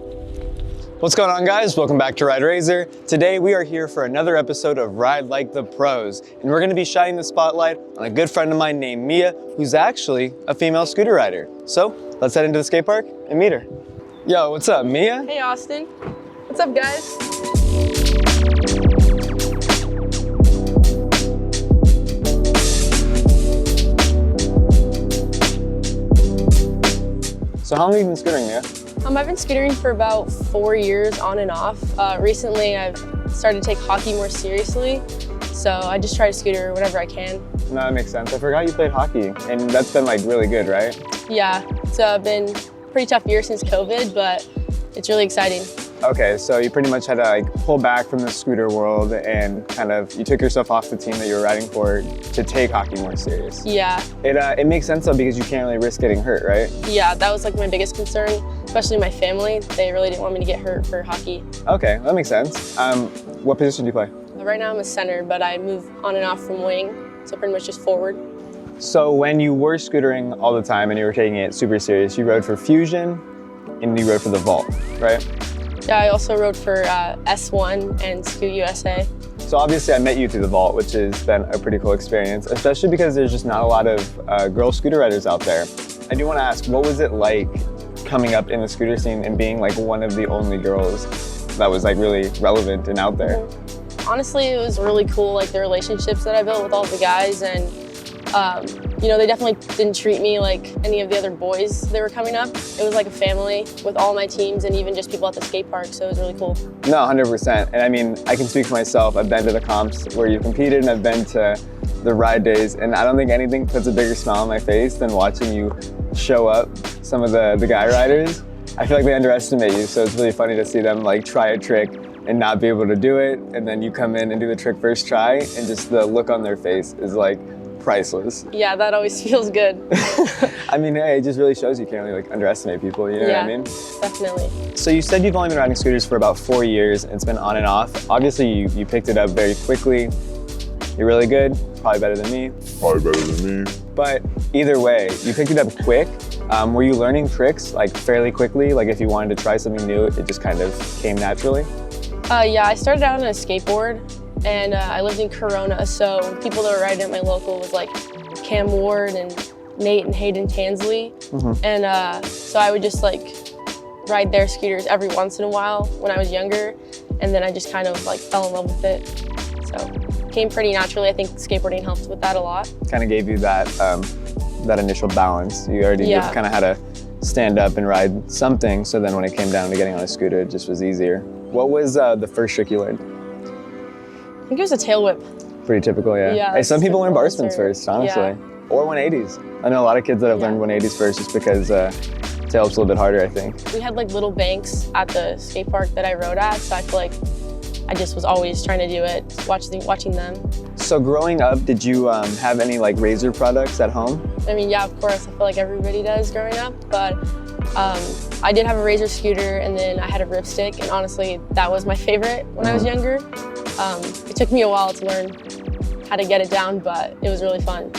What's going on, guys? Welcome back to RideRazor. Today we are here for another episode of Ride Like the Pros, and we're going to be shining the spotlight on a good friend of mine named Mia, who's actually a female scooter rider. So let's head into the skate park and meet her. Yo, what's up, Mia? Hey, Austin. What's up, guys? So how long have you been scootering, Mia? I've been scootering for about 4 years on and off. Recently, I've started to take hockey more seriously, so I just try to scooter whenever I can. No, that makes sense. I forgot you played hockey, and that's been like really good, right? Yeah, it's been a pretty tough year since COVID, but it's really exciting. Okay, so you pretty much had to like pull back from the scooter world and kind of, you took yourself off the team that you were riding for to take hockey more serious. Yeah. It makes sense though, because you can't really risk getting hurt, right? Yeah, that was like my biggest concern, especially my family. They really didn't want me to get hurt for hockey. Okay, that makes sense. What position do you play? Right now I'm a center, but I move on and off from wing, so pretty much just forward. So when you were scootering all the time and you were taking it super serious, you rode for Fusion and you rode for the Vault, right? Yeah, I also rode for S1 and Scoot USA. So obviously I met you through the Vault, which has been a pretty cool experience, especially because there's just not a lot of girl scooter riders out there. I do want to ask, what was it like coming up in the scooter scene and being like one of the only girls that was like really relevant and out there? Honestly, it was really cool, like the relationships that I built with all the guys, and you know, they definitely didn't treat me like any of the other boys that were coming up. It was like a family with all my teams and even just people at the skate park, so it was really cool. No, 100%. And I mean, I can speak for myself. I've been to the comps where you competed and I've been to the ride days, and I don't think anything puts a bigger smile on my face than watching you show up some of the guy riders. I feel like they underestimate you, so it's really funny to see them like try a trick and not be able to do it, and then you come in and do the trick first try, and just the look on their face is like priceless. Yeah, that always feels good. I mean, hey, it just really shows you can't really like underestimate people, you know what I mean? Definitely. So you said you've only been riding scooters for about 4 years, and it's been on and off. Obviously, you picked it up very quickly. You're really good, probably better than me. But either way, you picked it up quick. Were you learning tricks like fairly quickly? Like if you wanted to try something new, it just kind of came naturally? Yeah, I started out on a skateboard, and I lived in Corona, so people that were riding at my local was like Cam Ward and Nate and Hayden Tansley. And so I would just like ride their scooters every once in a while when I was younger, and then I just kind of like fell in love with it. So it came pretty naturally. I think skateboarding helped with that a lot. Kind of gave you that that initial balance. You already kind of had to stand up and ride something, so then when it came down to getting on a scooter, it just was easier. What was the first trick you learned? I think it was a tail whip. Pretty typical, yeah. Hey, some people learn bar spins first, honestly. Yeah. Or 180s. I know a lot of kids that have learned 180s first just because tail whip's a little bit harder, I think. We had like little banks at the skate park that I rode at, so I feel like I just was always trying to do it, watching them. So growing up, did you have any like Razor products at home? I mean, yeah, of course. I feel like everybody does growing up, but I did have a Razor scooter, and then I had a ripstick, and honestly, that was my favorite when I was younger. It took me a while to learn how to get it down, but it was really fun.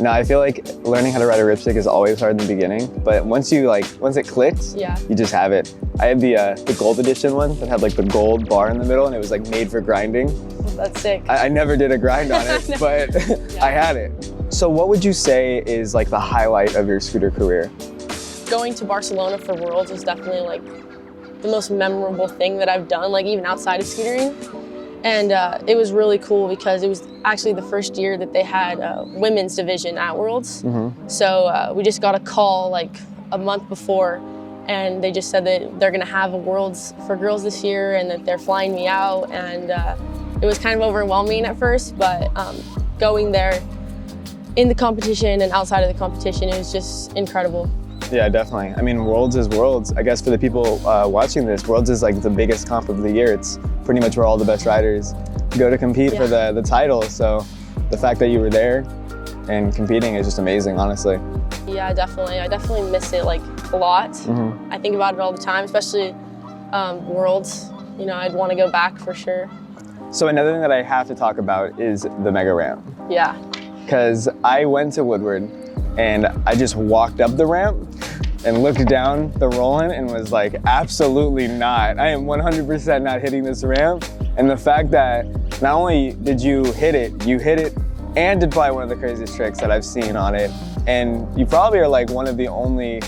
No, I feel like learning how to ride a ripstick is always hard in the beginning, but once it clicks, you just have it. I had the gold edition one that had like the gold bar in the middle, and it was like made for grinding. That's sick. I never did a grind on it, but I had it. So what would you say is like the highlight of your scooter career? Going to Barcelona for Worlds was definitely like the most memorable thing that I've done, like even outside of scootering. And it was really cool because it was actually the first year that they had a women's division at Worlds. So we just got a call like a month before, and they just said that they're gonna have a Worlds for girls this year and that they're flying me out. And it was kind of overwhelming at first, but going there in the competition and outside of the competition, it was just incredible. Yeah, definitely. I mean, Worlds is Worlds. I guess for the people watching this, Worlds is like the biggest comp of the year. It's pretty much where all the best riders go to compete for the title. So the fact that you were there and competing is just amazing, honestly. Yeah, definitely. I definitely miss it like a lot. I think about it all the time, especially Worlds. You know, I'd want to go back for sure. So another thing that I have to talk about is the mega ramp. Yeah. Because I went to Woodward and I just walked up the ramp and looked down the roll-in and was like, absolutely not. I am 100% not hitting this ramp. And the fact that not only did you hit it and did probably one of the craziest tricks that I've seen on it. And you probably are like one of the only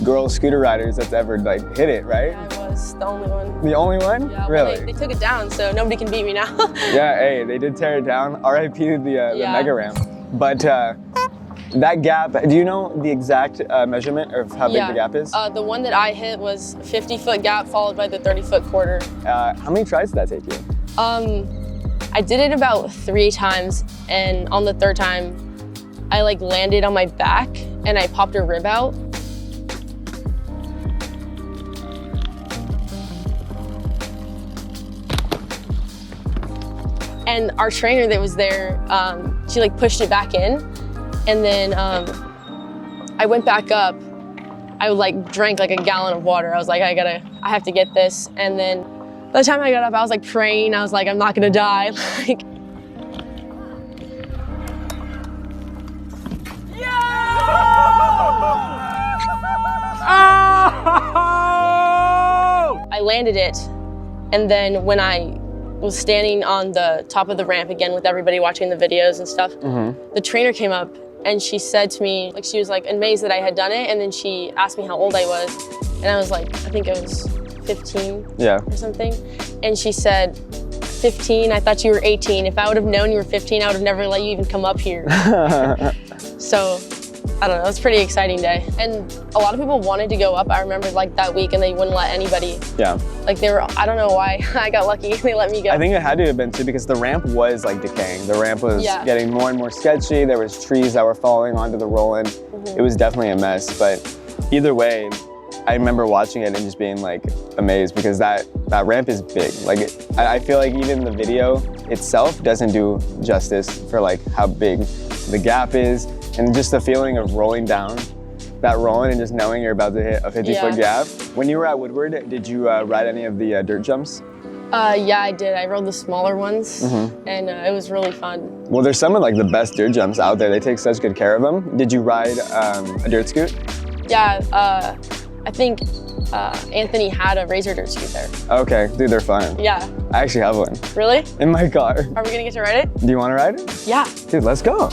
girl scooter riders that's ever like hit it, right? Yeah, I was the only one. The only one? Yeah, really? Well, they took it down, so nobody can beat me now. Yeah, hey, they did tear it down. RIP the mega ramp. But that gap, do you know the exact measurement of how big the gap is? The one that I hit was 50-foot gap followed by the 30-foot quarter. How many tries did that take you? I did it about 3 times, and on the 3rd time, I like landed on my back and I popped a rib out. And our trainer that was there, she like pushed it back in, and then I went back up. I like drank like a gallon of water. I was like, I have to get this. And then by the time I got up, I was like praying. I was like, I'm not gonna die. Like, I landed it, and then when I was standing on the top of the ramp again with everybody watching the videos and stuff, the trainer came up and she said to me, like, she was like amazed that I had done it, and then she asked me how old I was, and I was like, I think I was 15 or something, and she said, 15? I thought you were 18. If I would have known you were 15, I would have never let you even come up here. So, I don't know, it was a pretty exciting day. And a lot of people wanted to go up, I remember like that week, and they wouldn't let anybody. Yeah. Like they were, I don't know why, I got lucky, they let me go. I think it had to have been too, because the ramp was like decaying. The ramp was getting more and more sketchy. There was trees that were falling onto the roll-in. It was definitely a mess, but either way, I remember watching it and just being like amazed, because that ramp is big. Like I feel like even the video itself doesn't do justice for like how big the gap is, and just the feeling of rolling down that roll-in and just knowing you're about to hit a 50-foot gap. When you were at Woodward, did you ride any of the dirt jumps? Yeah, I did. I rode the smaller ones, and it was really fun. Well, there's some of like the best dirt jumps out there. They take such good care of them. Did you ride a dirt scoot? Yeah, I think Anthony had a RideRazor dirt scoot there. Okay, dude, they're fun. Yeah. I actually have one. Really? In my car. Are we gonna get to ride it? Do you want to ride it? Yeah. Dude, let's go.